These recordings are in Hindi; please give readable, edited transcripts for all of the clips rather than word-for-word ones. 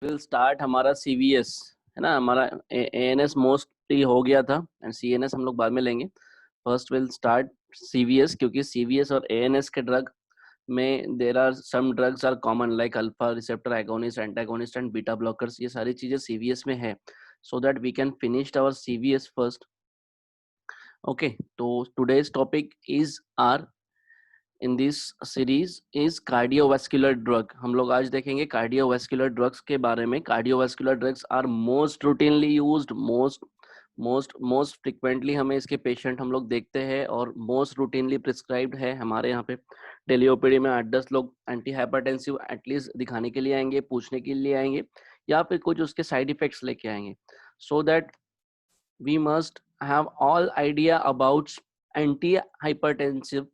विल स्टार्ट हमारा सीवीएस है ना, हमारा एएनएस मोस्टली हो गया था एंड सीएनएस हम लोग बाद में लेंगे। फर्स्ट विल स्टार्ट सीवीएस, क्योंकि सीवीएस और एएनएस के ड्रग में there are some drugs are common like alpha receptor agonist, antagonist and beta blockers. ये सारी चीजें सीवीएस में है, so that we can finish our CVS first. Okay, तो today's topic is are in this series is cardiovascular drug. हम लोग आज देखेंगे कार्डियोवास्कुलर ड्रग्स के बारे में। Cardiovascular drugs are most routinely used, most frequently हमें इसके पेशेंट हम लोग देखते हैं और मोस्ट रूटीनली प्रिस्क्राइब्ड है। हमारे यहाँ पे डेली ओपीडी में 8-10 लोग एंटी हाइपरटेंसिव एटलीस्ट दिखाने के लिए आएंगे, पूछने के लिए आएंगे, या फिर कुछ उसके साइड इफेक्ट्स लेके आएंगे। So that we must have all idea about anti-hypertensive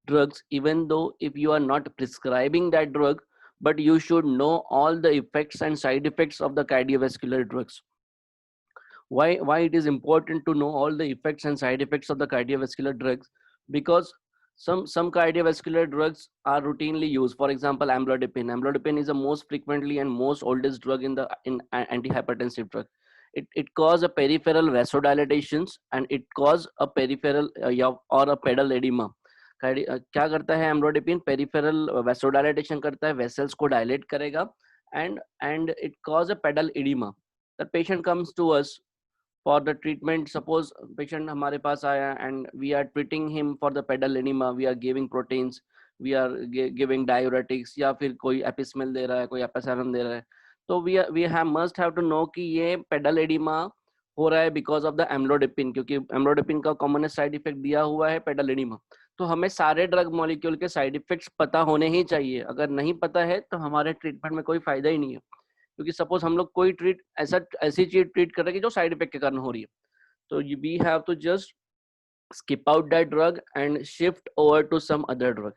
drugs, even though if you are not prescribing that drug, but you should know all the effects and side effects of the cardiovascular drugs. Why it is important to know all the effects and side effects of the cardiovascular drugs? Because some cardiovascular drugs are routinely used. For example, amlodipine is the most frequently and most oldest drug in antihypertensive drug. It cause a peripheral vasodilatations and it cause a peripheral or a pedal edema. क्या करता है एम्लोडिपिन? पेरिफेरल वैसोडाइलेटेशन करता है, वेसल्स को डायलेट करेगा and it cause a pedal edema. The patient comes to us for the treatment. Suppose patient हमारे पास आया and we are treating him for the pedal edema, we are giving proteins, we are giving diuretics, या फिर कोई एपिस्मेल दे रहा है, कोई एपिसारम दे रहा है, तो we have must have to know कि ये pedal edema हो रहा है because of the amlodipine, क्योंकि amlodipine का कॉमनेस्ट साइड इफेक्ट दिया हुआ है pedal edema। तो हमें सारे ड्रग मॉलिक्यूल के साइड इफेक्ट्स पता होने ही चाहिए। अगर नहीं पता है तो हमारे ट्रीटमेंट में कोई फायदा ही नहीं है, क्योंकि सपोज हम लोग कोई ऐसी चीज ट्रीट कर रहे हैं जो साइड इफेक्ट के कारण हो रही है, तो we have to just skip out that drug and shift over to some other drug.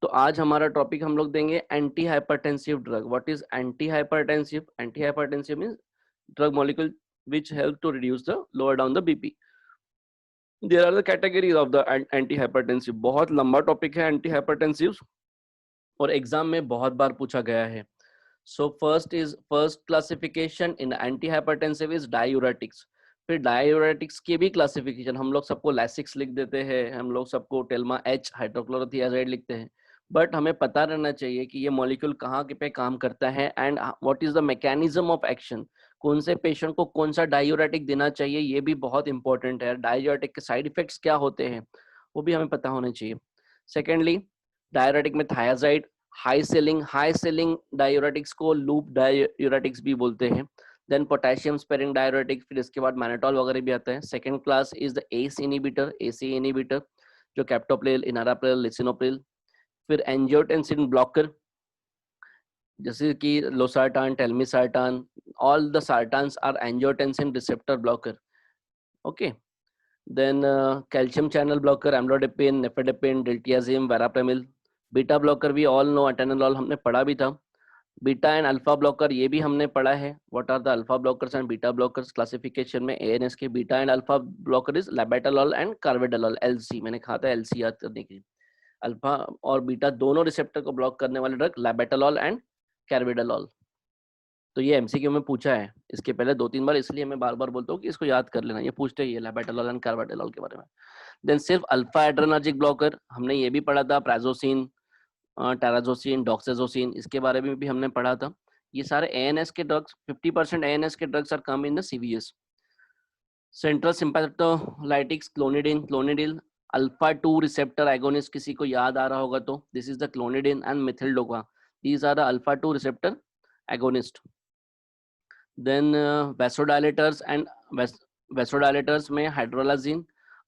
तो आज हमारा टॉपिक हम लोग देंगे anti hypertensive drug. What is anti hypertensive? Anti hypertensive means drug molecule which help to reduce the lower down the BP. There are the categories of the antihypertensive. बहुत लंबा टॉपिक है एंटी हाइपरटेंसिव और एग्जाम में बहुत बार पूछा गया है। So first classification in antihypertensive is diuretics. फिर डायूरेटिक्स की भी क्लासिफिकेशन, हम लोग सबको लैसिक्स लिख देते हैं, हम लोग सबको टेल्मा एच हाइड्रोक्लोरोथियाजाइड लिखते हैं, बट हमें पता रहना चाहिए कि ये मॉलिक्यूल कहाँ पे काम करता है and what is the mechanism of action. कौन से पेशेंट को कौन सा डायूरेटिक देना चाहिए, ये भी बहुत इंपॉर्टेंट है। डायूरेटिक के साइड इफेक्ट्स क्या होते हैं वो भी हमें पता होने चाहिए। सेकेंडली, डायूरेटिक में थायाजाइड, हाई सेलिंग डायूरेटिक्स को लूप डायूरेटिक्स भी बोलते हैं। देन पोटेशियम स्पेरिंग डायूरेटिक, फिर इसके बाद मैनेटॉल वगैरह भी आता है। Second class is the ACE inhibitor, जो कैप्टोप्रिल, इनाराप्रिल, लिसिनोप्रिल। फिर एंजियोटेंसिन ब्लॉकर, जैसे कि losartan, telmisartan, all the sartans are angiotensin receptor blocker. Okay, then calcium channel blocker, amlodipine, nifedipine, diltiazem, verapamil. Beta blocker भी ऑल नो, अटेनोल हमने पढ़ा भी था। बीटा एंड अल्फा ब्लॉकर ये भी हमने पढ़ा है। What are the alpha blockers and beta blockers classification में एएनएस के? Beta and alpha blocker is labetalol and carvedilol, एलसी। मैंने कहा था एलसी याद करने के लिए। अल्फा और बीटा दोनों रिसेप्टर को ब्लॉक करने वाले ड्रग लाबेटालॉल एंड कार्वेडालॉल। तो ये एमसीक्यू में पूछा है इसके पहले 2-3 बार, इसलिए मैं बार बार बोलता हूँ कि इसको याद कर लेना। ये पूछते ही है लाबेटालॉल एंड कार्वेडालॉल के बारे में। देन सिर्फ अल्फा एड्रेनर्जिक ब्लॉकर हमने ये भी पढ़ा था, प्राजोसिन, टेराजोसिन, डॉक्साजोसिन, इसके बारे में भी हमने पढ़ा था। ये सारे एएनएस के ड्रग्स, 50% एएनएस के drugs are come in the CVS. Central sympatholytics, clonidine, alpha 2 receptor agonist, किसी को याद आ रहा होगा तो this is the clonidine and methyldopa, these are the alpha 2 receptor agonist. Then vasodilators and vasodilators में हाइड्रोलाजिन,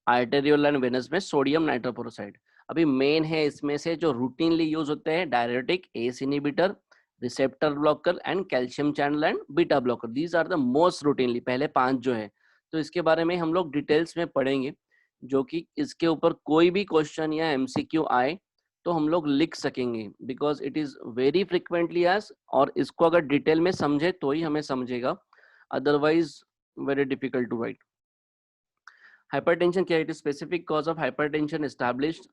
आर्टेरियोल एंड वेनस में सोडियम नाइट्रोपोरोसाइड। अभी मेन है इसमें से जो रूटीनली यूज होते हैं, diuretic, ACE inhibitor, receptor blocker and calcium channel and beta blocker. These are the most routinely, पहले 5 जो है। तो इसके बारे में हम लोग डिटेल्स में पढ़ेंगे, जो कि इसके ऊपर कोई भी क्वेश्चन या एमसीक्यू आए तो हम लोग लिख सकेंगे, because it is very frequently एज, और इसको अगर डिटेल में समझे तो ही हमें समझेगा, otherwise very difficult to write. Hypertension क्या? It is specific cause of hypertension established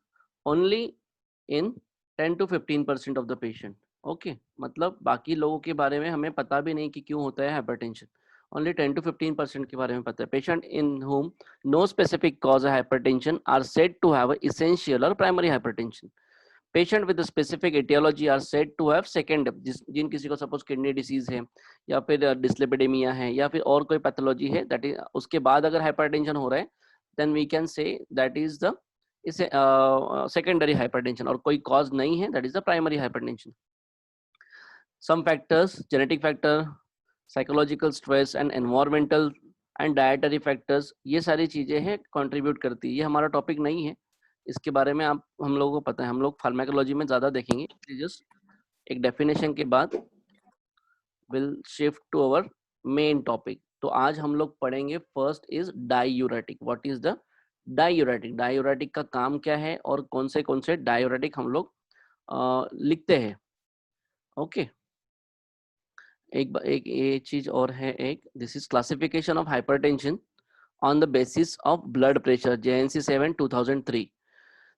only in 10 to 15% of the patient. Okay, मतलब बाकी लोगों के बारे में हमें पता भी नहीं कि क्यों होता है हाइपरटेंशन। ओनली 10 to 15% के बारे में पता है। Patient in whom no specific cause hypertension are said to have essential और primary hypertension. Patient with specific aetiology are said to have second, जिन किसी को सपोज किडनी डिसीज है या फिर डिस्लिपिडेमिया है या फिर और कोई पैथोलॉजी है, दैट इज उसके बाद अगर हाइपरटेंशन हो रहा है, then we can say that is the इसे सेकेंडरी हाइपरटेंशन, और कोई कॉज नहीं है, that is the primary hypertension. Some factors, genetic factor, psychological stress and environmental and dietary factors, ये सारी चीजें हैं कंट्रीब्यूट करती है। ये हमारा टॉपिक नहीं है, इसके बारे में आप हम लोगों को पता है, हम लोग फार्माकोलॉजी में ज्यादा देखेंगे। जस्ट एक डेफिनेशन के बाद will shift to our main topic. तो आज हम लोग पढ़ेंगे, first is diuretic. What is the diuretic? Diuretic का काम क्या है और कौन से डायूरेटिक हम लोग लिखते हैं। ओके, एक ये चीज और है, एक this is classification of hypertension on the basis of blood pressure, JNC 7 2003।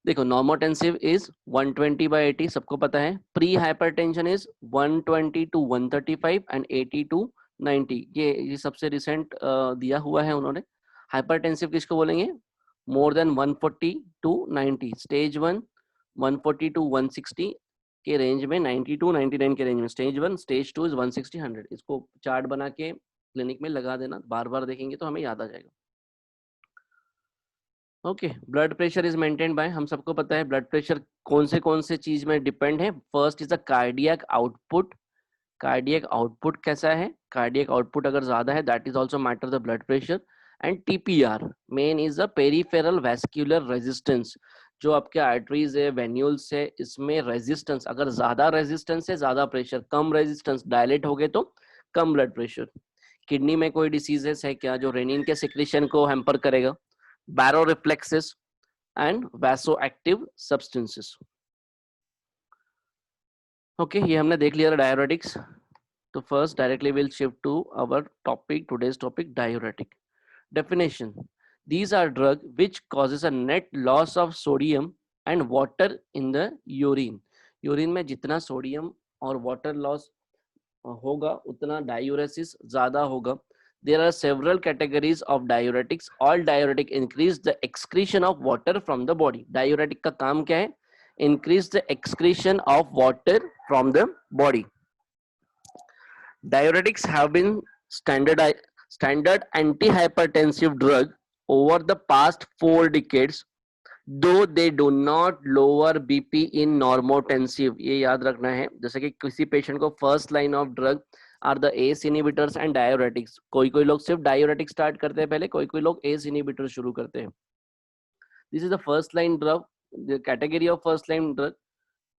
देखो, नॉर्मोटेंसिव इज 120/80, सबको पता है। Pre hypertension is 120 to 135 and 80 to 90। ये सबसे रिसेंट दिया हुआ है उन्होंने। हाइपरटेंसिव किसको बोलेंगे? More than 140 to 90। Stage 1 140 to 160 के रेंज में, 90 to 99 के रेंज में स्टेज 1। Stage 2 is 160 100। इसको चार्ट बना के क्लिनिक में लगा देना, बार बार देखेंगे तो हमें याद आ जाएगा। Okay, blood pressure is maintain by, हम सबको पता है ब्लड प्रेशर कौन से चीज में डिपेंड है। First is the cardiac output. Cardiac output कैसा है? कार्डियक आउटपुट अगर ज्यादा है, that is also matter the blood pressure. And TPR main is the peripheral vascular resistance. जो आपके आर्टरीज है, वेन्यूल्स है, इसमें रेजिस्टेंस, अगर ज्यादा रेजिस्टेंस है ज्यादा प्रेशर, कम रेजिस्टेंस डायलेट हो गए तो कम ब्लड प्रेशर। किडनी में कोई डिसीजेस है क्या जो रेनिन के सिक्रीशन को हैम्पर करेगा? Baroreflexes and vasoactive substances. Okay, ये हमने देख लिया डायरेटिक्स। तो first directly will shift to our topic, today's topic, diuretic. Definition: these are drug which causes a net loss of sodium and water in the urine. Urine में जितना सोडियम और वाटर लॉस होगा उतना डायूरेसिस ज्यादा होगा। There are several categories of diuretics. All diuretic increase the excretion of water from the body. Diuretic का काम क्या है? Increase the excretion of water from the body. Diuretics have been standard antihypertensive drug over the past 4 decades, though they do not lower BP in normotensive. ये याद रखना है, जैसे कि किसी पेशेंट को first line of drug are the ACE inhibitors and diuretics. कोई लोग सिर्फ डायूरेटिक स्टार्ट करते हैं पहले, कोई लोग ACE इनहिबिटर शुरू करते हैं। This is the first line drug, the category of first line drug.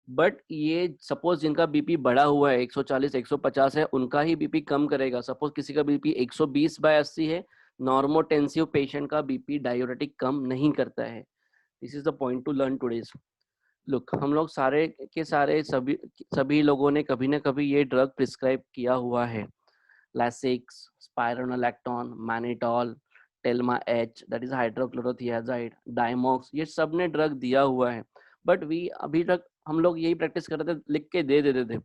But ये सपोज जिनका बीपी बढ़ा हुआ है 140 150 है, उनका ही बीपी कम करेगा। सपोज किसी का बीपी 120/80 है, नॉर्मोटेंसिव पेशेंट का बीपी डायूरेटिक कम नहीं करता है। This is the point two learn today's. Look, हम लोग सारे के सारे सभी लोगों ने कभी ना कभी ये ड्रग प्रिस्क्राइब किया हुआ है। Lasix, spironolactone, mannitol, Telma H, that is hydrochlorothiazide, Diamox, ये सब ने ड्रग दिया हुआ है। बट वी अभी तक हम लोग यही प्रैक्टिस करते थे, लिख के दे देते थे।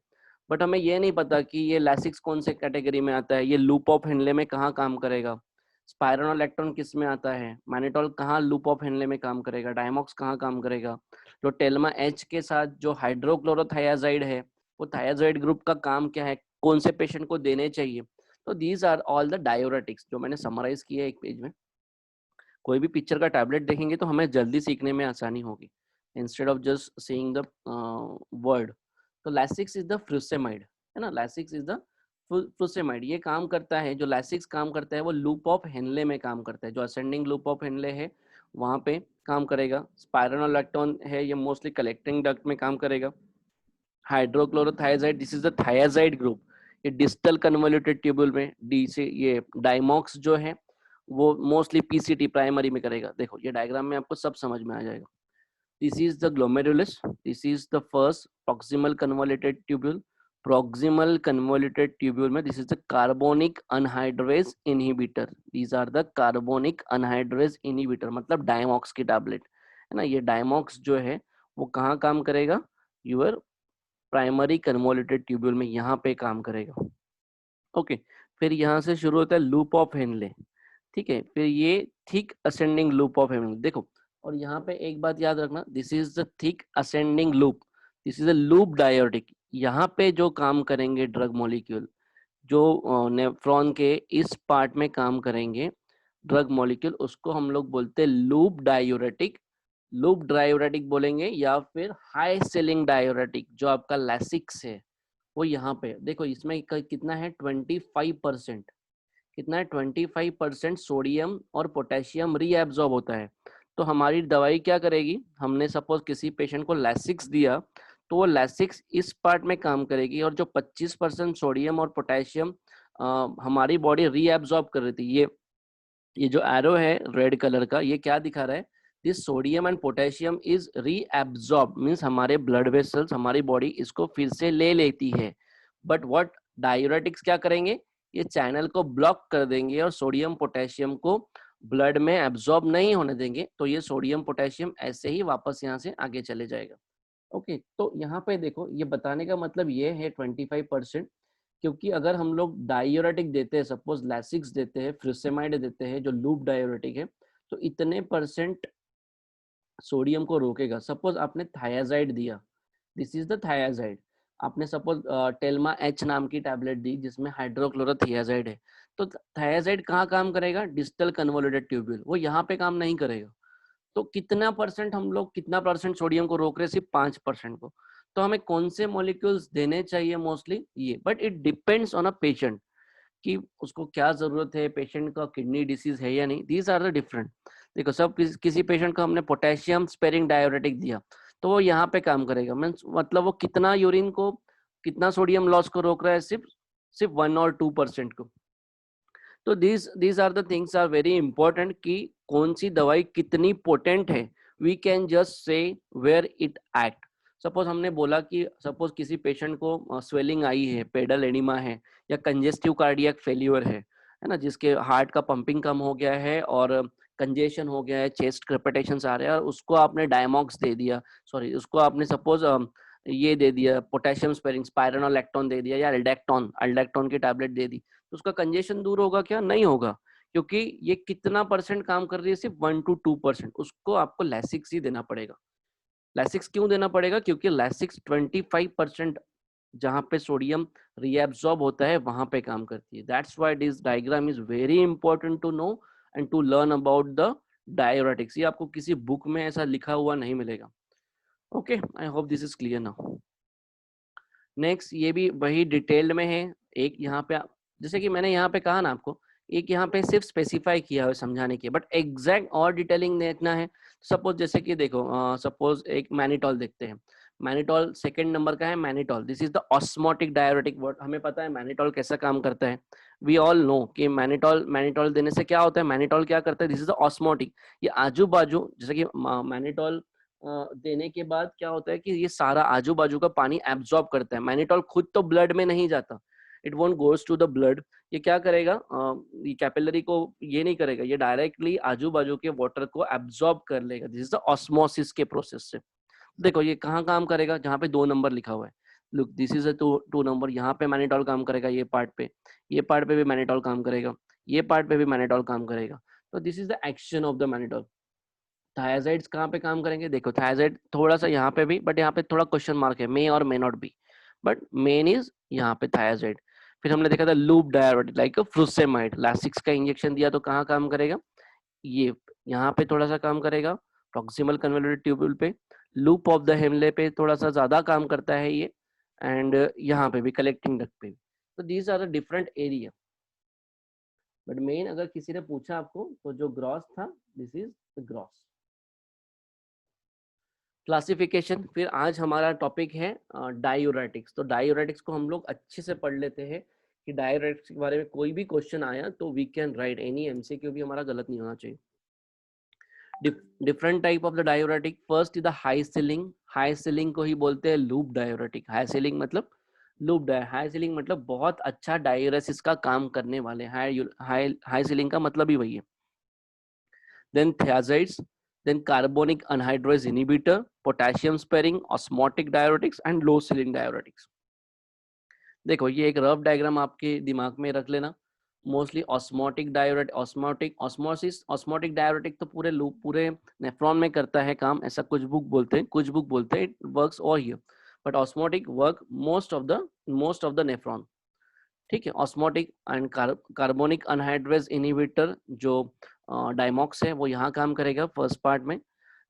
बट हमें ये नहीं पता कि ये लैसिक्स कौन से कैटेगरी में आता है, ये लूप ऑफ हेनले में कहाँ काम करेगा, स्पाइरोनोलैक्टोन किस में आता है, मैनिटॉल कहाँ लूप ऑफ हेनले में काम करेगा, डायमॉक्स कहाँ काम करेगा। जो टेल्मा एच के साथ जो हाइड्रोक्लोरोथायाजाइड है, वो थायाजाइड ग्रुप का काम क्या है, कौन से पेशेंट को देने चाहिए। तो these are all the diuretics जो मैंने समराइज किया है एक पेज में। कोई भी पिक्चर का टैबलेट देखेंगे तो हमें जल्दी सीखने में आसानी होगी, instead of just seeing the word. तो लैसिक्स इज द फ्रुसेमाइड, है ना। Lasix is the frusemide. ये काम करता है, जो लैसिक्स काम करता है वो लूप ऑफ हेनले में काम करता है। जो असेंडिंग लूप ऑफ हेनले है वहां पे काम करेगा। स्पाइरोनोलैक्टोन है, ये मोस्टली कलेक्टिंग डक्ट में काम करेगा। Hydrochlorothiazide, this is the thiazide group, ये डिस्टल कन्वोल्यूटेड ट्यूब्यूल में डी से। ये डायमॉक्स जो है वो मोस्टली PCT प्राइमरी में करेगा। देखो ये डायग्राम में आपको सब समझ में आ जाएगा। This is the glomerulus, this is the first proximal convoluted tubule. Proximal convoluted tubule में this is the carbonic anhydrase inhibitor. These are the carbonic anhydrase inhibitor, मतलब डायमॉक्स की टैबलेट, है ना। ये डायमॉक्स जो है वो कहाँ काम करेगा? यूर प्राइमरी कन्वोल्यूटेड ट्यूब्यूल में यहाँ पे काम करेगा। ओके, फिर यहाँ से शुरू होता है लूप ऑफ हेनले, ठीक है, फिर ये thick ascending loop of Henley, देखो। और यहाँ पे एक बात याद रखना, this is the thick ascending loop, this is a loop diuretic. यहाँ पे जो काम करेंगे ड्रग मॉलिक्यूल, जो नेफ्रॉन के इस पार्ट में काम करेंगे ड्रग मॉलिक्यूल, उसको हम लोग बोलते हैं लूप डायोरेटिक, लूप डायोरेटिक बोलेंगे, या फिर हाई सेलिंग डायोरेटिक जो आपका लैसिक्स है वो यहाँ पे देखो, इसमें कितना है 25%, कितना है 25% सोडियम और पोटेशियम रीएब्जॉर्ब होता है। तो हमारी दवाई क्या करेगी, हमने सपोज किसी पेशेंट को लैसिक्स दिया, तो वो लैसिक्स इस पार्ट में काम करेगी, और जो 25% सोडियम और पोटेशियम हमारी बॉडी रीएब्जॉर्ब कर रही थी, ये जो एरो है रेड कलर का, ये क्या दिखा रहा है, this sodium and potassium is reabsorb, means हमारे ब्लड वेसल्स, हमारी बॉडी इसको फिर से ले लेती है। बट व्हाट डायूरेटिक्स क्या करेंगे, ये चैनल को ब्लॉक कर देंगे और सोडियम पोटेशियम को ब्लड में एब्जॉर्ब नहीं होने देंगे, तो ये सोडियम पोटेशियम ऐसे ही वापस यहाँ से आगे चले जाएगा। ओके, तो यहाँ पे देखो, ये बताने का मतलब ये है 25%, क्योंकि अगर हम लोग डायूरेटिक देते हैं, सपोज लैसिक्स देते हैं, फ्रिसेमाइड देते हैं जो लूप डायूरेटिक है, तो इतने परसेंट सोडियम को रोकेगा। सपोज आपने थायाजाइड दिया, दिस इज द थायाजाइड, आपने सपोज टेल्मा एच नाम की टैबलेट दी जिसमें हाइड्रोक्लोरोथियाजाइड है, तो थायाजाइड कहाँ काम करेगा, डिस्टल कन्वोल्यूटेड ट्यूब्यूल, वो यहाँ पे काम नहीं करेगा। तो कितना परसेंट हम लोग, कितना परसेंट सोडियम को रोक रहे हैं, सिर्फ 5% को। तो हमें कौन से मॉलिक्यूल्स देने चाहिए, मोस्टली ये, but it depends on a patient कि उसको क्या जरूरत है, पेशेंट का किडनी डिसीज है या नहीं, दीज आर द डिफरेंट। देखो, सब किसी पेशेंट को हमने पोटेशियम स्पेरिंग डायोरेटिक दिया, तो वो यहाँ पे काम करेगा, मीन्स मतलब वो कितना यूरिन को, कितना सोडियम लॉस को रोक रहा है, सिर्फ सिर्फ 1 और 2% को। तो these are the things are very important कि कौन सी दवाई कितनी पोटेंट है, we can just say where it act. Suppose हमने बोला कि सपोज किसी पेशेंट को स्वेलिंग आई है, पेडल एडिमा है, या कंजेस्टिव कार्डियक फेल्यूर है ना, जिसके हार्ट का पंपिंग कम हो गया है और कंजेशन हो गया है, चेस्ट क्रेपिटेशंस आ रहे हैं, और उसको आपने डायमॉक्स दे दिया, सॉरी उसको आपने सपोज ये दे दिया पोटेशियम स्पेरिंग स्पाइरोनोलैक्टोन दे दिया, या अल्डेक्टोन अल्डेक्टोन की टैबलेट दे दी, तो उसका कंजेशन दूर होगा क्या, नहीं होगा, क्योंकि ये कितना परसेंट काम कर रही है, सिर्फ 1 to 2%। उसको आपको लैसिक्स ही देना पड़ेगा। लैसिक्स क्यों देना पड़ेगा, क्योंकि लैसिक्स 25% जहाँ पे सोडियम रीएब्सॉर्ब होता है वहां पे काम करती है। That's why this diagram is very important to know and to learn about the diuretics. ये आपको किसी बुक में ऐसा लिखा हुआ नहीं मिलेगा। Okay, I hope this is clear now. Next, ये भी वही डिटेल्ड में है। एक यहाँ पे जैसे कि मैंने यहाँ पे कहा ना आपको, एक यहाँ पे सिर्फ स्पेसिफाई किया है समझाने के, बट एग्जैक्ट और डिटेलिंग देखना है। सपोज जैसे कि देखो, सपोज एक मैनिटॉल देखते हैं, मैनिटॉल सेकंड नंबर का है mannitol, this is the osmotic diuretic. Word हमें पता है मैनिटॉल कैसा काम करता है, वी ऑल नो कि मैनिटॉल मैनिटॉल देने से क्या होता है, मैनिटॉल क्या करता है, दिस इज द ऑस्मोटिक। ये आजू बाजू, जैसे कि मैनिटॉल देने के बाद क्या होता है कि ये सारा आजू बाजू का पानी एब्जॉर्ब करता है। मैनिटॉल खुद तो ब्लड में नहीं जाता, it won't goes to the blood. ये क्या करेगा, ये कैपिलरी को ये नहीं करेगा, ये डायरेक्टली आजू बाजू के वाटर को एब्जॉर्ब कर लेगा। दिस इज द ऑस्मोसिस के प्रोसेस से। देखो ये कहाँ काम करेगा, जहाँ पे 2 नंबर लिखा हुआ है, look this is a 2 number, यहाँ पे मैनिटॉल काम करेगा, ये पार्ट पे, ये पार्ट पे भी मैनिटॉल काम करेगा, ये पार्ट पे भी मैनिटॉल काम करेगा। तो this is the action of the mannitol. थायाजाइड्स कहाँ पे काम करेंगे, देखो थायाजाइड थोड़ा सा यहाँ पे भी, बट यहाँ पे थोड़ा क्वेश्चन मार्क है, मे और may not be, but main is यहाँ पे थायाजाइड। फिर हमने देखा था लूप डायोरेटिक लाइक फ्रुसेमाइड, लैसिक्स का इंजेक्शन दिया तो कहाँ काम करेगा, ये यहाँ पे थोड़ा सा काम करेगा, प्रॉक्सिमल कन्वोल्यूटेड ट्यूब्यूल पे, लूप ऑफ द हेमले पे थोड़ा सा ज्यादा काम करता है ये, एंड यहाँ पे भी कलेक्टिंग डक्ट पे भी। तो these are the different area, but main अगर किसी ने पूछा आपको तो जो ग्रॉस था, this is the gross classification. फिर आज हमारा टॉपिक है डायूरेटिक्स। तो डायूरेटिक्स को हम लोग अच्छे से पढ़ लेते हैं कि डायूरेटिक्स के बारे में कोई भी क्वेश्चन आया तो we can write any MCQ भी हमारा गलत नहीं होना चाहिए। Different type of the diuretic, first is the high ceiling. High ceiling को ही बोलते हैं लूप डायूरेटिक। हाई सीलिंग मतलब लूप डाय, हाई सीलिंग मतलब बहुत अच्छा डायूरेसिस का काम करने वाले। हाई हाई हाई सीलिंग का मतलब ही वही है। Then thiazides, then carbonic anhydrase inhibitor, potassium sparing, osmotic diuretics and low ceiling diuretics. देखो ये एक रफ डायग्राम आपके दिमाग में रख लेना. Mostly osmotic diuretic, osmotic diuretic तो पूरे लूप पूरे नेफ्रॉन में करता है काम, ऐसा कुछ बुक बोलते हैं, it works all here, but osmotic work most of the nephron. ठीक है. Osmotic and carbonic anhydrase inhibitor जो डायमॉक्स है वो यहाँ काम करेगा फर्स्ट पार्ट में.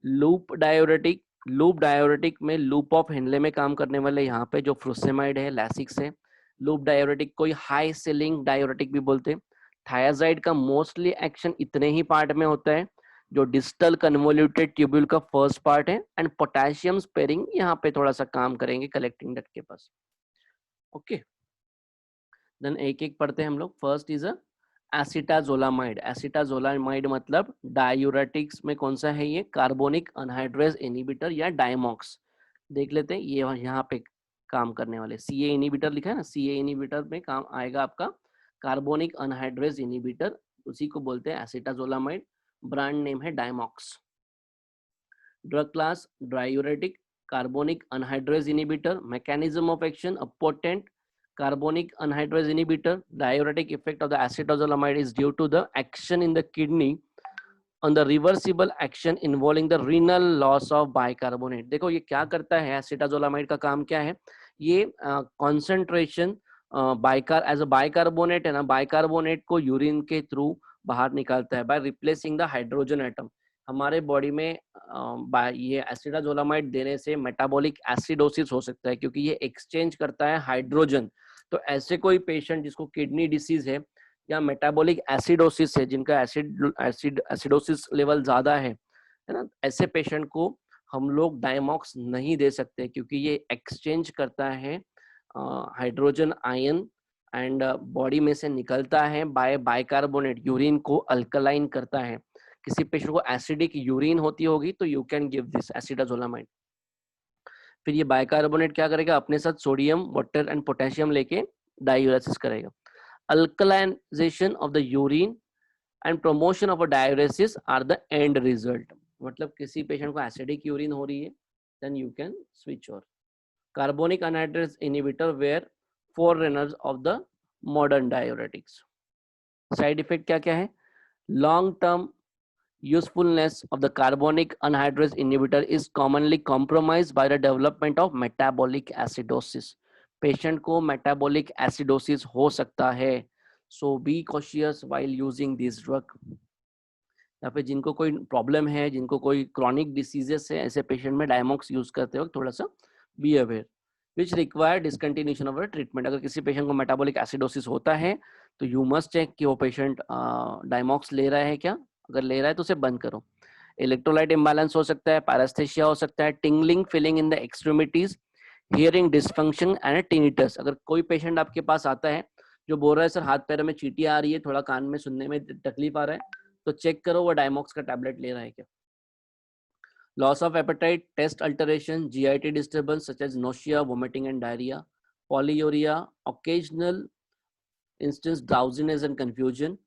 लूप डायोरेटिक में लूप ऑफ हेनले में काम करने वाले यहाँ पे जो फ्रुसेमाइड है, लैसिक्स है. लूप डायोरेटिक कोई हाई सेलिंग डायोरेटिक भी बोलते हैं. थायाजाइड का मोस्टली एक्शन इतने ही पार्ट में होता है जो डिस्टल कन्वोल्यूटेड ट्यूब्यूल का फर्स्ट पार्ट है, एंड पोटेशियम स्पेरिंग यहाँ पे थोड़ा सा काम करेंगे कलेक्टिंग डक्ट के पास. ओके, देन एक एक पढ़ते हैं हम लोग. First is acetazolamide. एसिटाजोलामाइड मतलब डायूरेटिक्स में कौन सा है ये? कार्बोनिक अनहाइड्रेज इनहिबिटर या डायमॉक्स. देख लेते हैं ये यहाँ पे काम करने वाले. सी ए इनहिबिटर लिखा है ना, सी ए इनहिबिटर में काम आएगा आपका कार्बोनिक अनहाइड्रेज इनहिबिटर, उसी को बोलते हैं एसिटाजोलामाइड. ब्रांड नेम है Diamox. Drug class diuretic, carbonic anhydrase inhibitor. Mechanism of action a potent carbonic anhydrase inhibitor. Diuretic effect of the acetazolamide is due to the action in the kidney on the reversible action involving the renal loss of bicarbonate. देखो ये क्या करता है, एसिटाजोलामाइड का काम क्या है? ये कॉन्सेंट्रेशन एज अ बाइकार्बोनेट है ना, बाइकार्बोनेट को यूरिन के थ्रू बाहर निकालता है by replacing the hydrogen atom. हमारे बॉडी में ये एसिटाजोलामाइड देने से मेटाबॉलिक एसिडोसिस हो सकता है क्योंकि ये एक्सचेंज करता है हाइड्रोजन. तो ऐसे कोई पेशेंट जिसको किडनी डिसीज है या मेटाबॉलिक एसिडोसिस है, जिनका एसिडोसिस लेवल ज्यादा है ना, ऐसे पेशेंट को हम लोग डायमॉक्स नहीं दे सकते क्योंकि ये एक्सचेंज करता है हाइड्रोजन आयन एंड बॉडी में से निकलता है बाइकार्बोनेट, यूरिन को अल्कलाइन करता है. किसी पेशेंट को एसिडिक यूरिन होती होगी तो you can give this acetazolamide. फिर ये बाइकार्बोनेट क्या करेगा, अपने साथ सोडियम, वाटर एंड पोटेशियम लेके डायूरेसिस करेगा. Alkalinisation of the urine and promotion of a diuresis are the end result. मतलब किसी पेशेंट को एसिडिक यूरिन हो रही है then you can switch over. Carbonic anhydrase inhibitor were forerunners of the modern diuretics. Side effect क्या क्या है? Long term usefulness of the carbonic anhydrase inhibitor is commonly compromised by the development of metabolic acidosis. Patient को metabolic acidosis हो सकता है, so be cautious while using this drug. या फिर जिनको कोई प्रॉब्लम है, जिनको कोई क्रॉनिक डिसीजेस है, ऐसे पेशेंट में डायमॉक्स यूज करते वक्त थोड़ा सा be aware. Which require discontinuation of treatment. अगर किसी पेशेंट को मेटाबॉलिक एसिडोसिस होता है तो यू मस्ट चेक कि वो पेशेंट डायमॉक्स ले रहा है क्या. अगर ले रहा है तो उसे बंद करो. इलेक्ट्रोलाइट इम्बैलेंस हो सकता है, पैरास्थेसिया हो सकता है, tingling feeling in the extremities, hearing dysfunction and tinnitus. अगर कोई पेशेंट आपके पास आता है जो बोल रहा है सर हाथ पैरों में चींटियां आ रही है, थोड़ा कान में सुनने में तकलीफ आ रहा है, तो चेक करो वो डायमॉक्स का टैबलेट ले रहा है क्या. Loss of appetite, taste alteration, GIT disturbance such as nausea, vomiting and diarrhoea, polyuria, occasional instance drowsiness and confusion.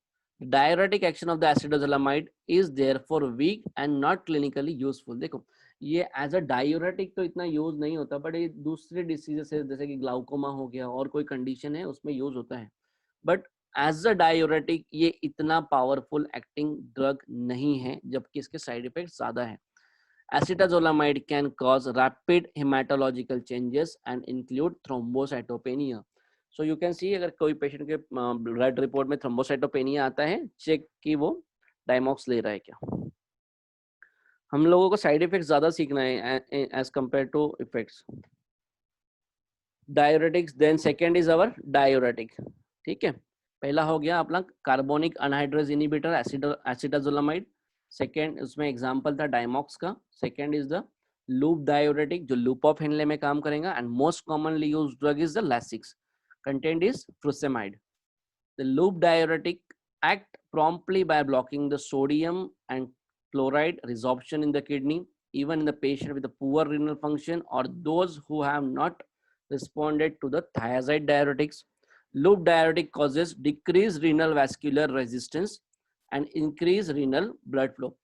Diuretic action of the acetazolamide is therefore weak and not clinically useful. देखो ये एज अ डायूरेटिक तो इतना यूज नहीं होता, बट ये दूसरे डिसीजेस है जैसे कि ग्लाउकोमा हो गया और कोई कंडीशन है उसमें यूज होता है. बट एज अ डायूरेटिक ये इतना पावरफुल एक्टिंग ड्रग नहीं है, जबकि इसके साइड इफेक्ट ज्यादा है. Acetazolamide can cause rapid hematological changes and include thrombocytopenia. So you can see अगर कोई पेशेंट के ब्लड रिपोर्ट में थ्रोम्बोसाइटोपेनिया आता है, चेक कि वो डायमॉक्स ले रहा है क्या. हम लोगों को साइड इफेक्ट ज्यादा सीखना है as compare to effects. Diuretics, then second is our diuretic. ठीक है, पहला हो गया अपना carbonic anhydrase inhibitor acetazolamide. Second उसमें एग्जांपल था डायमॉक्स का. Second is the loop diuretic जो लूप ऑफ हेनले में काम करेगा, and most commonly used drug is the Lasix. Content is frusemide. The loop diuretic act promptly by blocking the sodium and chloride resorption in the kidney, even in the patient with a poor renal function or those who have not responded to the thiazide diuretics. Loop diuretic causes decreased renal vascular resistance and increased renal blood flow.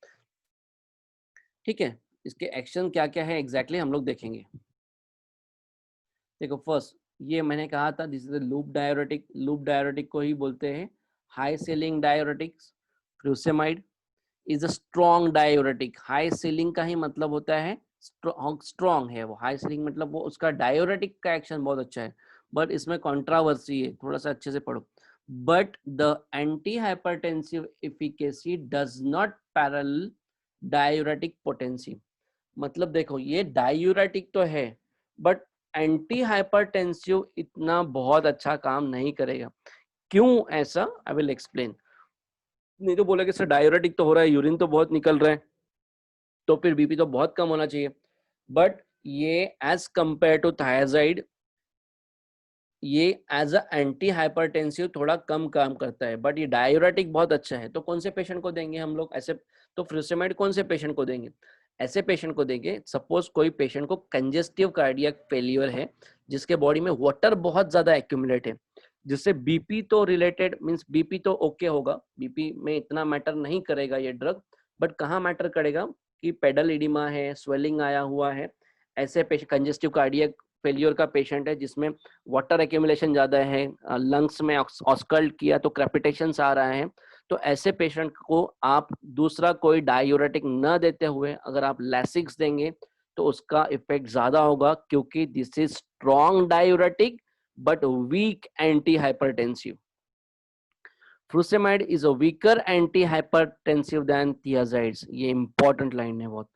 ठीक है, इसके एक्शन क्या क्या है एग्जैक्टली हम लोग देखेंगे। देखो फर्स्ट, ये मैंने कहा था this is loop diuretic. Loop diuretic को ही बोलते हैं high ceiling diuretics. Frusemide is a strong diuretic. High ceiling का ही मतलब होता है स्ट्रॉन्ग है वो। हाई सीलिंग मतलब वो उसका डायोरेटिक का एक्शन बहुत अच्छा है, बट इसमें कंट्रावर्सी है, थोड़ा सा अच्छे से पढ़ो। But the anti hypertensive efficacy does not parallel diuretic potency. मतलब देखो ये डायूरेटिक तो है, बट एंटी हाइपरटेंसिव इतना बहुत अच्छा काम नहीं करेगा। क्यों ऐसा, आई विल एक्सप्लेन। नहीं तो बोला कि सर डायूरेटिक तो हो रहा है, यूरिन तो बहुत निकल रहा है, तो फिर बीपी तो बहुत कम होना चाहिए। बट ये एज कंपेयर टू थायराइड, ये एज अ एंटी हाइपरटेंसिव थोड़ा कम काम करता है, बट ये डायूरेटिक बहुत अच्छा है। तो कौन से पेशेंट को देंगे हम लोग ऐसे? तो फ्यूसेमाइड कौन से पेशेंट को देंगे? ऐसे पेशेंट को देंगे, सपोज कोई पेशेंट को कंजेस्टिव कार्डियक फेलियर है, जिसके बॉडी में वाटर बहुत ज्यादा एक्यूमुलेट है, जिससे बीपी तो रिलेटेड मींस बीपी तो ओके होगा, बीपी में इतना मैटर नहीं करेगा ये ड्रग, बट कहाँ मैटर करेगा कि पेडल इडिमा है, स्वेलिंग आया हुआ है, ऐसे पेशेंट कंजेस्टिव कार्डियक फेलियर का पेशेंट है जिसमें वाटर एक्यूमुलेशन ज्यादा है, लंग्स में ऑस्कल्ट किया तो क्रेपिटेशन आ रहा है, तो ऐसे पेशेंट को आप दूसरा कोई डायूरेटिक न देते हुए अगर आप लैसिक्स देंगे तो उसका इफेक्ट ज्यादा होगा, क्योंकि this is strong diuretic but weak anti hypertensive. Frusemide is a weaker anti hypertensive than thiazides। ये इंपॉर्टेंट लाइन है बहुत।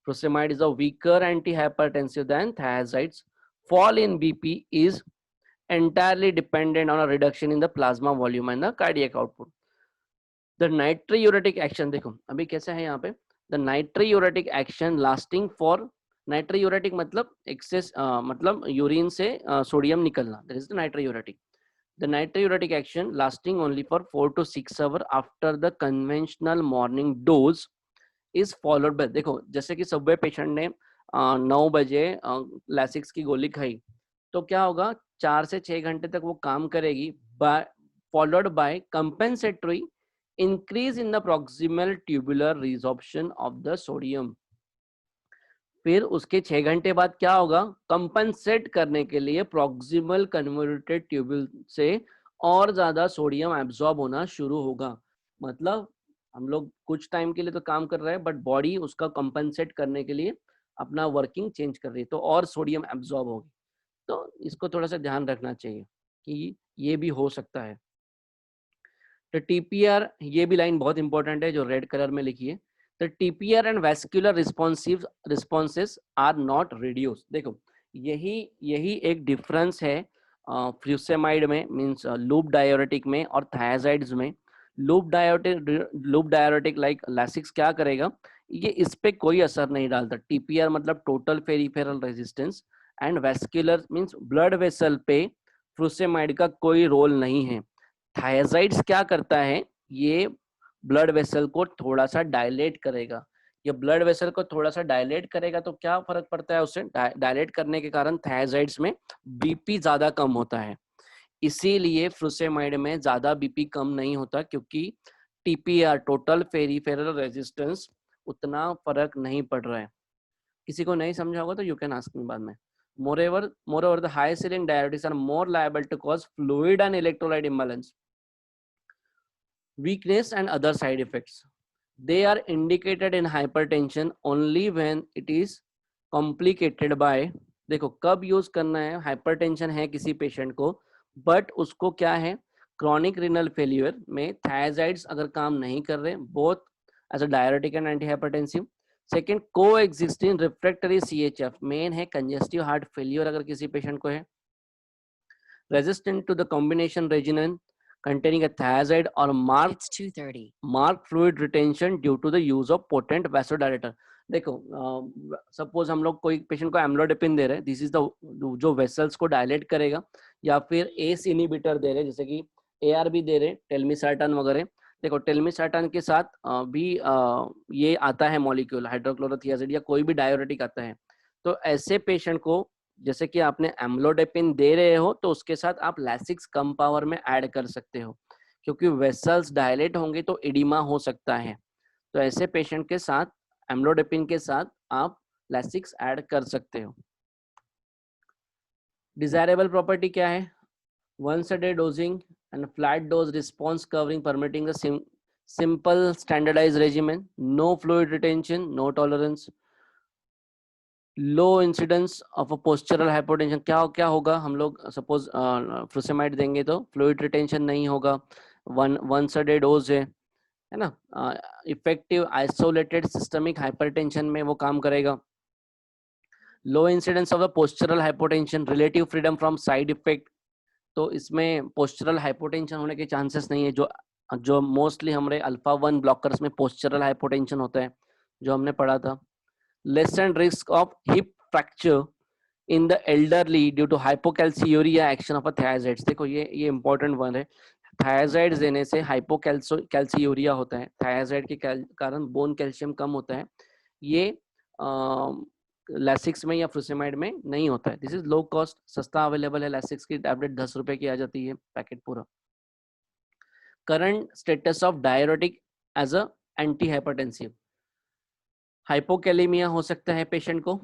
Frusemide is a weaker anti hypertensive than thiazides। Fall in BP is entirely dependent on a reduction in the plasma volume and the cardiac output. The natriuretic action देखो अभी कैसा है यहाँ पे, the natriuretic action lasting for, natriuretic मतलब excess मतलब यूरिन से सोडियम निकलना, that is the natriuretic. The natriuretic action lasting only for 4 to 6 hours after the conventional morning dose is followed by, देखो जैसे कि सबवे पेशेंट ने 9 बजे लैसिक्स की गोली खाई, तो क्या होगा 4 से 6 घंटे तक वो काम करेगी, followed by compensatory increase in the proximal tubular resorption of the sodium. फिर उसके 6 घंटे बाद क्या होगा, कंपनसेट करने के लिए प्रॉक्सिमल कन्वर्टेड ट्यूबुल से और ज्यादा सोडियम एब्जॉर्ब होना शुरू होगा। मतलब हम लोग कुछ टाइम के लिए तो काम कर रहे हैं, बट बॉडी उसका कंपनसेट करने के लिए अपना वर्किंग चेंज कर रही है, तो और सोडियम एब्जॉर्ब होगी। तो इसको थोड़ा सा ध्यान रखना चाहिए कि ये भी हो सकता है। तो टीपीआर, ये भी लाइन बहुत इंपॉर्टेंट है जो रेड कलर में लिखी है। तो TPR and vascular responses are not reduce. देखो यही यही एक डिफरेंस है फ्यूसेमाइड में, मींस लूप डायोरेटिक में और थायराइड्स में। लूप डायोरेटिक लाइक लैसिक्स क्या करेगा, ये इस पे कोई असर नहीं डालता। टीपीआर मतलब total peripheral resistance, and vascular means blood vessel पे फ्यूसेमाइड का कोई रोल नहीं है। थायराइड्स क्या करता है, ये ब्लड वेसल को थोड़ा सा डायलेट करेगा। ये ब्लड वेसल को थोड़ा सा डायलेट करेगा तो क्या फर्क पड़ता है उससे, डायलेट करने के कारण थायराइड्स में बीपी ज्यादा कम होता है। इसीलिए फ्रूसेमाइड में ज्यादा बीपी कम नहीं होता, क्योंकि टीपीआर टोटल पेरिफेरल रेजिस्टेंस उतना फर्क नहीं पड़ रहा है। किसी को नहीं समझा होगा तो यू कैन आस्क मी बाद में। Moreover, the high ceiling diuretics are more liable to cause fluid and electrolyte imbalance, weakness and other side effects. They are indicated in hypertension only when it is complicated by, देखो कब यूज करना है, हाइपरटेंशन है किसी पेशेंट को, बट उसको क्या है, क्रॉनिक रिनल फेलियर में थायराइड्स अगर काम नहीं कर रहे, both as a diuretic and anti hypertensive. Second, coexisting refractory CHF, mean है कंजेस्टिव हार्ट फेलियर अगर किसी पेशेंट को है, resistant to the combination regimen containing a thiazide or marked fluid retention due to the use of potent vasodilator। देखो सपोज हम लोग कोई पेशेंट को एम्लोडेपिन दे रहे हैं, दिस इज द जो वेसल्स को डायलेट करेगा, या फिर एस इनिबिटर दे रहे हैं जैसे कि ARB दे रहे हैं, टेलमिसार्टन वगैरह। देखो टेलमिसार्टन के साथ भी ये आता है मॉलिक्यूल हाइड्रोक्लोरोथियाजिड या कोई भी डायोरेटिक आता है। तो ऐसे पेशेंट को जैसे कि आपने एम्लोडेपिन दे रहे हो तो उसके साथ आप लैसिक्स कम पावर में ऐड कर सकते हो, क्योंकि वेसल्स डायलेट होंगे तो इडिमा हो सकता है। तो ऐसे पेशेंट के साथ एम्लोडेपिन के साथ आप लैसिक्स ऐड कर सकते हो। डिजायरेबल प्रॉपर्टी क्या है? once a day dosing and flat dose response covering permitting a simple standardized regimen, no fluid retention, no tolerance, low incidence of a postural hypotension. क्या क्या होगा, हम लोग सपोज फ्रुसेमाइड देंगे तो फ्लूइड रिटेंशन नहीं होगा, वंस अ डे डोज है ना, इफेक्टिव आइसोलेटेड सिस्टमिक हाइपरटेंशन में वो काम करेगा। Low incidence of the postural hypotension, relative freedom from side effect, तो इसमें पोस्चरल हाइपोटेंशन होने के चांसेस नहीं है, जो जो मोस्टली हमारे अल्फा 1 ब्लॉकर्स में पोस्चरल हाइपोटेंशन होता है, जो हमने पढ़ा था। Lesser risk of hip fracture in the elderly due to hypocalciuria action of a thiazides. देखो ये इंपॉर्टेंट वन है, थायराइड्स देने से हाइपोकैल्सियूरिया होता है, थायराइड के कारण बोन कैल्शियम कम होता है, ये लैसिक्स में या फ्रुसेमाइड में नहीं होता है। दिस इज लो कॉस्ट, सस्ता अवेलेबल है, लैसिक्स की टैबलेट 10 रुपए की आ जाती है पैकेट पूरा। Current status of diuretic as a anti hypertensive, hypokalaemia हो सकता है पेशेंट को,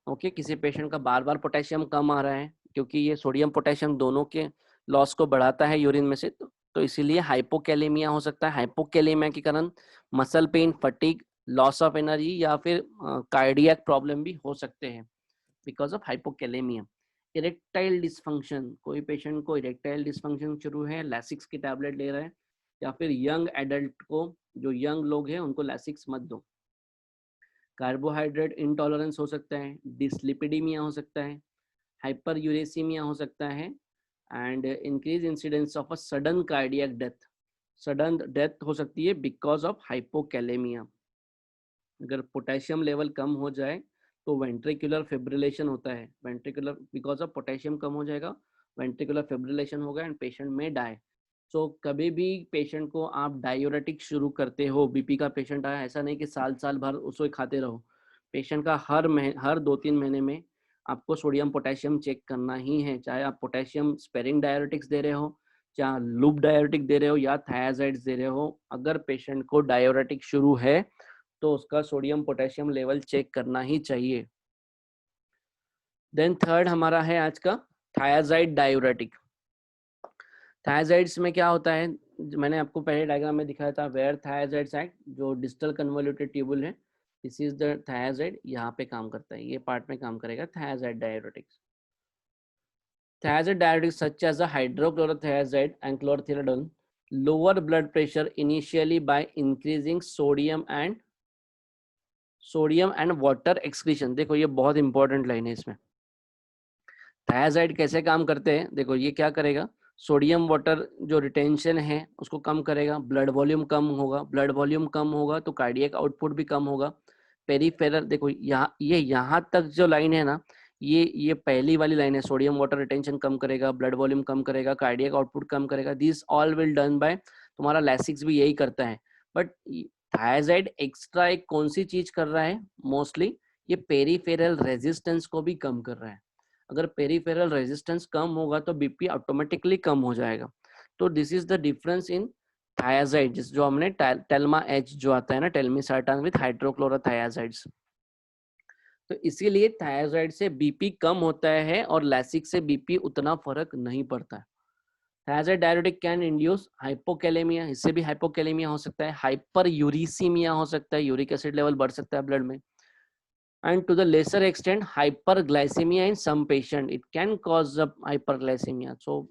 ओके किसी पेशेंट का बार बार पोटेशियम कम आ रहा है, क्योंकि ये सोडियम पोटेशियम दोनों के लॉस को बढ़ाता है यूरिन में से, तो इसीलिए हाइपोकैलेमिया हो सकता है। हाइपोकैलेमिया के कारण muscle pain, fatigue, loss of energy या फिर कार्डियक प्रॉब्लम भी हो सकते हैं because of hypokalemia. Erectile dysfunction, कोई पेशेंट को इरेक्टाइल डिसफंक्शन शुरू है, लैसिक्स की टैबलेट ले रहा है, या फिर यंग एडल्ट को, जो यंग लोग हैं उनको लैसिक्स मत दो। कार्बोहाइड्रेट इंटॉलरेंस हो सकता है, डिसलिपिडीमिया हो सकता है, हाइपर यूरेसीमिया हो सकता है, and increase incidence of a sudden cardiac death, sudden death हो सकती है बिकॉज ऑफ हाइपोकैलेमिया। अगर पोटेशियम लेवल कम हो जाए तो वेंट्रिकुलर फिब्रिलेशन होता है, वेंट्रिकुलर बिकॉज ऑफ पोटेशियम कम हो जाएगा, वेंट्रिकुलर फिब्रिलेशन होगा एंड पेशेंट में डाई। सो कभी भी पेशेंट को आप डायूरेटिक शुरू करते हो, बीपी का पेशेंट आया, ऐसा नहीं कि साल साल भर उसको खाते रहो, पेशेंट का हर 2-3 महीने में आपको सोडियम पोटेशियम चेक करना ही है, चाहे आप पोटेशियम स्पेरिंग डायूरेटिक्स दे रहे हो, चाहे लूप डायूरेटिक दे रहे हो या थायाजाइड्स दे रहे हो। अगर पेशेंट को डायूरेटिक शुरू है तो उसका सोडियम पोटेशियम लेवल चेक करना ही चाहिए। देन थर्ड हमारा है आज का थायाजाइड डायूरेटिक। थायाजाइड्स में क्या होता है, मैंने आपको पहले डायग्राम में दिखाया था, वेयर थायाजाइड्स एक्ट, जो डिस्टल कन्वोल्यूटेड ट्यूबुल है, दिस इज द थायाजाइड, यहाँ पे काम करता है, ये पार्ट में काम करेगा thiazide diuretics. Thiazide diuretics such as the hydrochlorothiazide and chlorothiazidone lower blood pressure initially by increasing sodium and water excretion। देखो ये बहुत इंपॉर्टेंट लाइन है इसमें। थायाजाइड कैसे काम करते हैं, देखो ये क्या करेगा, सोडियम वाटर जो रिटेंशन है उसको कम करेगा, ब्लड वॉल्यूम कम होगा, ब्लड वॉल्यूम कम होगा तो कार्डियक आउटपुट भी कम होगा। पेरीफेरल, देखो यहाँ तक जो लाइन है ना, ये पहली वाली लाइन है, सोडियम वाटर रिटेंशन कम करेगा, ब्लड वॉल्यूम कम करेगा, कार्डियक आउटपुट कम करेगा, this all will done by, तुम्हारा लैसिक्स भी यही करता है। बट थायाजाइड एक्स्ट्रा एक कौन सी चीज कर रहा है, मोस्टली ये पेरीफेरल रेजिस्टेंस को भी कम कर रहा है। अगर पेरीफेरल रेजिस्टेंस कम होगा तो बीपी ऑटोमेटिकली कम हो जाएगा। तो this is the difference in thiazide, जिस जो हमने टेल्मा एच जो आता है ना, टेल्मिसर्टान विद हाइड्रोक्लोरोथायाजाइड्स, तो इसीलिए थायाजाइड से बीपी कम होता है और लैसिक से बीपी उतना फर्क नहीं पड़ता है। Thiazide diuretic can induce hypokalemia, इससे भी हाइपोकैलेमिया हो सकता है, हाइपर यूरिसीमिया हो सकता है, यूरिक एसिड लेवल बढ़ सकता है ब्लड में, and to the lesser extent hyperglycemia in some patient, it can cause a hyperglycemia, so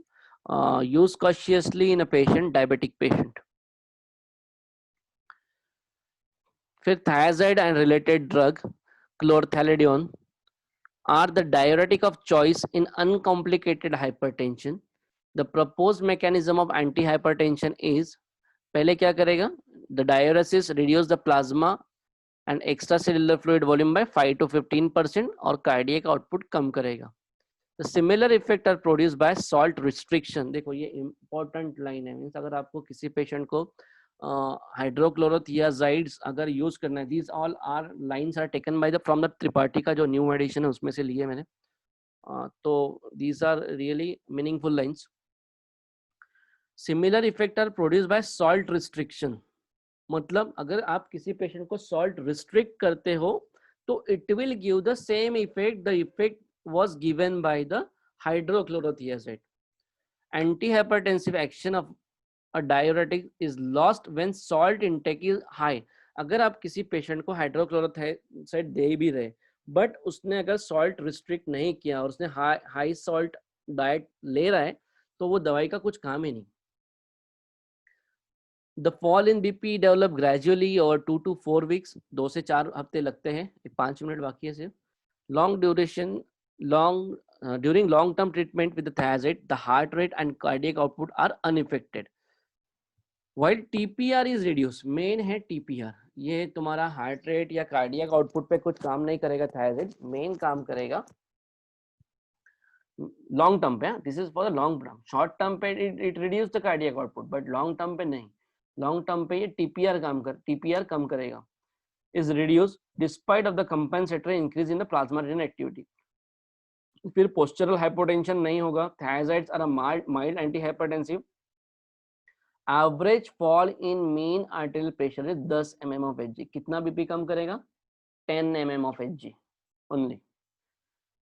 use cautiously in a patient, diabetic patient. फिर thiazide and related drug chlorothalidone are the diuretic of choice in uncomplicated hypertension. The proposed mechanism of antihypertension is, पहले क्या करेगा, the diuresis reduce the plasma and extracellular fluid volume by 5 to 15% और cardiac output कम करेगा। The similar effect are produced by salt restriction। देखो ये important line है, मीन्स अगर आपको किसी पेशेंट को हाइड्रोक्लोरोथियाजाइड्स अगर यूज करना है, these all are lines are taken by the from the Tripathi का जो न्यू एडिशन है उसमें से लिए मैंने, तो these are really meaningful lines. Similar effect are produced by salt restriction। मतलब अगर आप किसी पेशेंट को सॉल्ट रिस्ट्रिक्ट करते हो तो it will give the same effect the effect was given by the hydrochlorothiazide. Antihypertensive action of a diuretic is lost when salt intake is high. अगर आप किसी पेशेंट को हाइड्रोक्लोरोथियाजेड दे भी रहे बट उसने अगर सॉल्ट रिस्ट्रिक्ट नहीं किया और उसने हाई सॉल्ट डाइट ले रहा है तो वो दवाई का कुछ काम ही नहीं. The fall in BP develop gradually over 2 to 4 weeks. 2 से 4 हफ्ते लगते हैं. 5 मिनट बाकी है सिर्फ. Long duration, during long term treatment with the thiazide, the heart rate and cardiac output are unaffected. While TPR is reduced, main है TPR. ये तुम्हारा हार्ट रेट या कार्डियक आउटपुट पे कुछ काम नहीं करेगा थायराइड, मेन काम करेगा लॉन्ग टर्म पे. This is for the long term. Short term पे it reduce the cardiac output but long term पे नहीं. लॉन्ग टर्म पे ये टीपीआर कम करेगा. Is reduce despite of the compensatory increase in the plasma renin activity. फिर पोस्चरल हाइपोटेंशन नहीं होगा. Thiazides are a mild anti hypertensive. Average fall in mean arterial pressure is 10 mm of Hg. कितना बीपी कम करेगा? 10 mm of Hg only.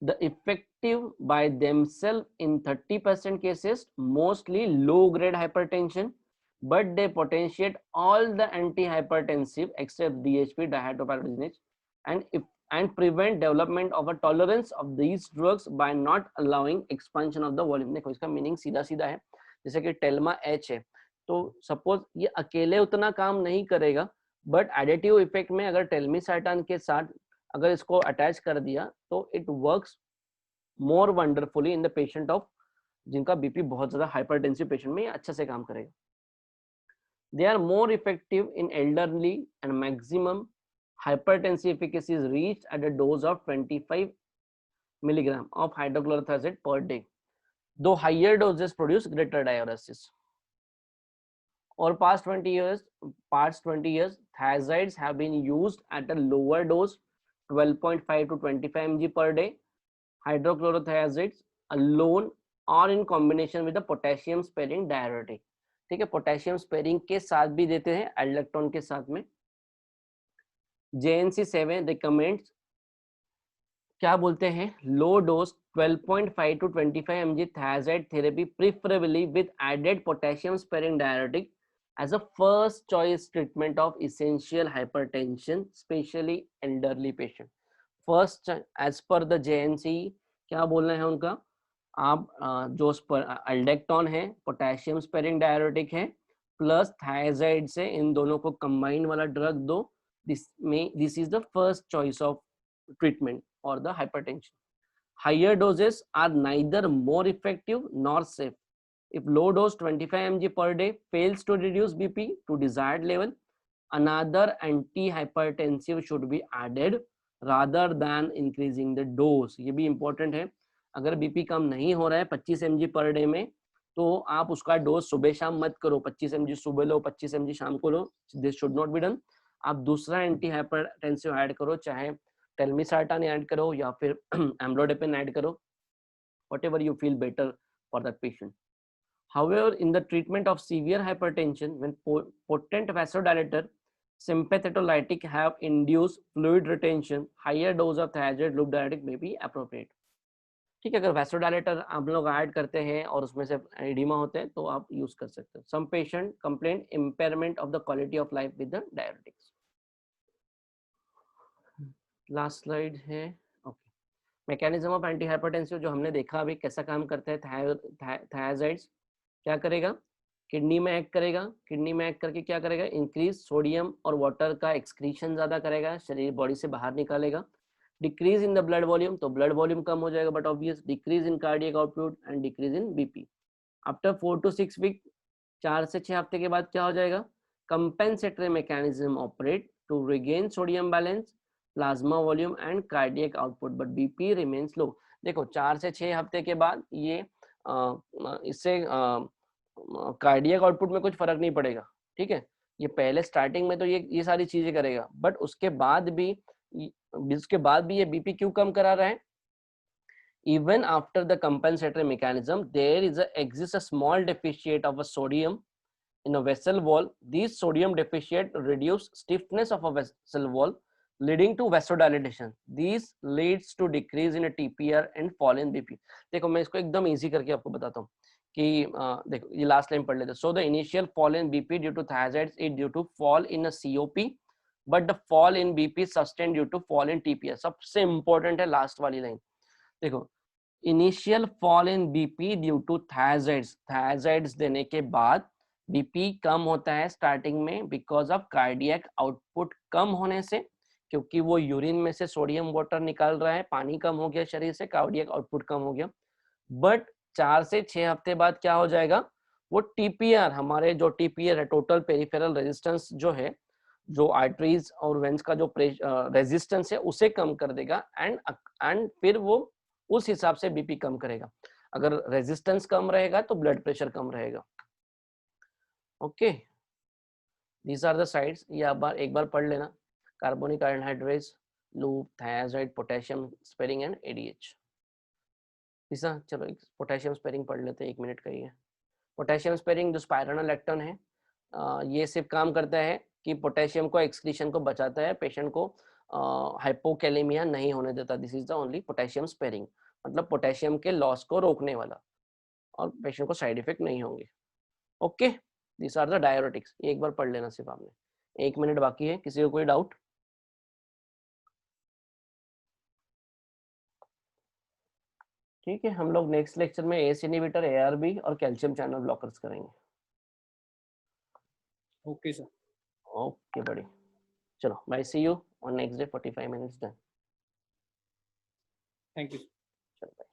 The effective by themselves in 30% cases, mostly low-grade hypertension, but they potentiate all the antihypertensive except DHP, dihydropyridinoate, and prevent development of a tolerance of these drugs by not allowing expansion of the volume. देखो इसका मीनिंग सीधा सीधा है. जैसे कि टेल्मा एच है तो सपोज ये अकेले उतना काम नहीं करेगा बट एडिटिव इफेक्ट में अगर टेल्मिसार्टान के साथ अगर इसको अटैच कर दिया तो it works more wonderfully in the patient of जिनका बीपी बहुत ज्यादा हाइपरटेंसिव पेशेंट में अच्छे से काम करेगा. They are more effective in elderly and maximum hypertensive efficacy is reached at a dose of 25 milligram of hydrochlorothiazide per day, though higher doses produce greater diuresis. Over past 20 years, thiazides have been used at a lower dose, 12.5 to 25 mg per day. Hydrochlorothiazides alone or in combination with the potassium sparing diuretic. ठीक है, पोटेशियम स्पेरिंग के साथ भी देते हैं एल्डक्टोन के साथ में. JNC 7 रिकमेंड्स क्या बोलते हैं, low dose 12.5 to 25 mg thiazide therapy preferably with added potassium sparing diuretic as a first choice treatment of essential hypertension, especially elderly patient. First as per the JNC क्या बोलना है उनका, आप जो एल्डेक्टोन है पोटेशियम स्पेरिंग डायरेटिक है प्लस थायराइड से इन दोनों को कंबाइन वाला ड्रग दो. This is the first choice of treatment और the hypertension. Higher doses are neither more effective nor safe. If low dose 25 mg per day fails to reduce BP to desired level, another antihypertensive should be added rather than increasing the dose. ये भी important है. अगर बीपी कम नहीं हो रहा है 25 mg पर डे में तो आप उसका डोज सुबह शाम मत करो. 25 mg सुबह लो, 25 mg शाम को लो. This should not be done. आप दूसरा एंटी हाइपरटेंसिव ऐड करो, चाहे टेल्मिसार्टान ऐड करो या फिर एम्लोडेपिन ऐड करो, whatever you feel better for that patient. However, in the treatment of severe hypertension, when potent vasodilator sympathetolytic have induced fluid retention, higher dose of thiazide loop diuretic may be appropriate. ठीक है, अगर वैसोडाइलेटर आप लोग ऐड करते हैं और उसमें से एडिमा होते हैं तो आप यूज कर सकते हो. Some patient complain impairment of the quality of life with the diuretics. Last slide है. Okay, mechanism of antihypertensive जो हमने देखा अभी कैसा काम करता है. थायराइड्स क्या करेगा, किडनी में एक्ट करेगा. किडनी में एक्ट करके क्या करेगा, इंक्रीज सोडियम और वाटर का एक्सक्रीशन ज्यादा करेगा, शरीर बॉडी से बाहर निकालेगा. Decrease in the blood volume, तो ब्लड वॉल्यूम कम हो जाएगा but obvious. Decrease in cardiac output and decrease in BP. After 4 to 6 week, 4 से 6 हफ्ते के बाद क्या हो जाएगा, compensatory mechanism operate to regain sodium balance, plasma volume and cardiac output but BP remains low. देखो 4 से 6 हफ्ते के बाद ये इससे कार्डियक आउटपुट में कुछ फर्क नहीं पड़ेगा. ठीक है, ये पहले स्टार्टिंग में तो ये सारी चीजें करेगा बट उसके बाद भी ये बीपी क्यों कम करा रहा है. Even after the compensatory mechanism, there exists a small deficit of a sodium in a vessel wall, these sodium deficient reduce stiffness of a vessel wall, leading to vasodilation. These leads to decrease in a TPR and fall in BP. देखो मैं इसको एकदम easy करके आपको बताता हूँ कि देखो ये last line पढ़ लेते. So the initial fall in BP due to thiazides is due to fall in a COP, but the fall in BP sustained due to fall in TPR. सबसे important है last वाली line. देखो initial fall in BP due to thiazides, thiazides देने के बाद बीपी कम होता है स्टार्टिंग में बिकॉज ऑफ कार्डियक आउटपुट कम होने से, क्योंकि वो यूरिन में से सोडियम वाटर निकाल रहा है, पानी कम हो गया शरीर से, कार्डियक आउटपुट कम हो गया. बट 4 से 6 हफ्ते बाद क्या हो जाएगा, वो टीपीआर, हमारे जो टीपीआर है टोटल पेरिफेरल रेजिस्टेंस जो है, जो आर्टरीज और वेंस का जो रेजिस्टेंस है उसे कम कर देगा एंड फिर वो उस हिसाब से बीपी कम करेगा. अगर रेजिस्टेंस कम रहेगा तो ब्लड प्रेशर कम रहेगा. Okay, these are the sides. ये एक बार पढ़ लेना. Carbonic anhydrase, loop, thiazide, potassium sparing and ADH. तीसरा चलो पोटेशियम स्पेरिंग पढ़ लेते हैं, 1 मिनट का ही है. पोटेशियम स्पेरिंग जो स्पाइरोनोलैक्टोन है, ये सिर्फ काम करता है कि पोटेशियम को एक्सक्रीशन को बचाता है, पेशेंट को हाइपोकैलेमिया नहीं होने देता. This is the only potassium sparing, मतलब पोटेशियम के लॉस को रोकने वाला, और पेशेंट को साइड इफेक्ट नहीं होंगे. Okay, this are the diuretics. ये एक बार पढ़ लेना सिर्फ आपने. 1 मिनट बाकी है, किसी को कोई डाउट? ठीक है, हम लोग नेक्स्ट लेक्चर में एस इनहिबिटर, एआरबी और कैल्शियम चैनल ब्लॉकर्स करेंगे. Okay sir. ओके बड़ी, चलो bye, see you on next day 45 minutes. Done. Thank you. चलो बाय.